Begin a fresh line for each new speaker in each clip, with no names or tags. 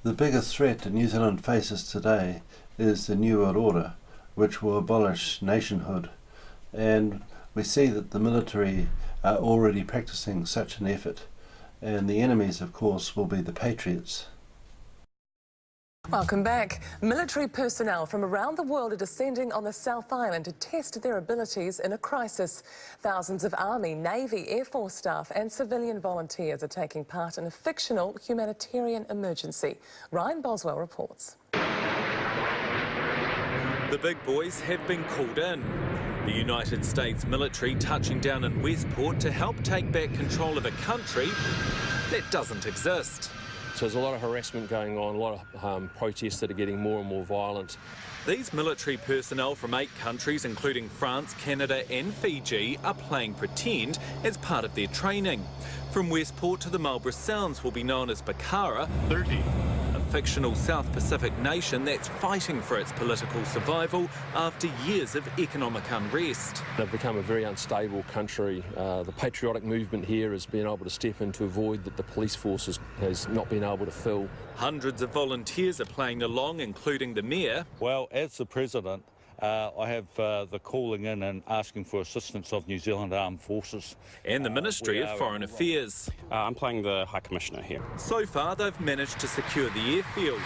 The biggest threat that New Zealand faces today is the New World Order, which will abolish nationhood. And we see that the military are already practicing such an effort. And the enemies, of course, will be the Patriots.
Welcome back. Military personnel from around the world are descending on the South Island to test their abilities in a crisis. Thousands of Army, Navy, Air Force staff and civilian volunteers are taking part in a fictional humanitarian emergency. Ryan Boswell reports.
The big boys have been called in. The United States military touching down in Westport to help take back control of a country that doesn't exist.
So there's a lot of harassment going on, a lot of protests that are getting more and more violent.
These military personnel from 8 countries, including France, Canada and Fiji, are playing pretend as part of their training. From Westport to the Marlborough Sounds will be known as Bakara, 30. A fictional South Pacific nation that's fighting for its political survival after years of economic unrest.
They've become a very unstable country. The patriotic movement here has been able to step in to avoid that the police force has not been able to fill.
Hundreds of volunteers are playing along, including the Mayor.
Well, as the President, I have the calling in and asking for assistance of New Zealand Armed Forces.
And the Ministry of Foreign Affairs.
I'm playing the High Commissioner here.
So far, they've managed to secure the airfield.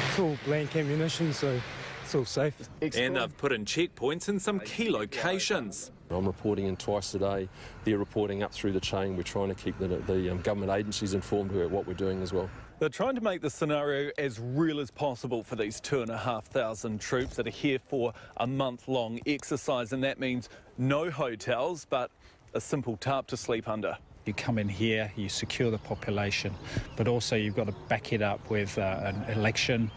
It's all blank ammunition, so it's all safe.
And they've put in checkpoints in some key locations.
I'm reporting in twice a day. They're reporting up through the chain. We're trying to keep the government agencies informed about what we're doing as well.
They're trying to make the scenario as real as possible for these 2,500 troops that are here for a month-long exercise, and that means no hotels, but a simple tarp to sleep under.
You come in here, you secure the population, but also you've got to back it up with an election,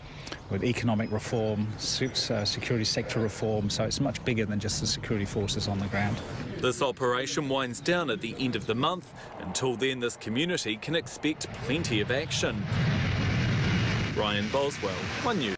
with economic reform, security sector reform, so it's much bigger than just the security forces on the ground.
This operation winds down at the end of the month. Until then, this community can expect plenty of action. Ryan Boswell, One News.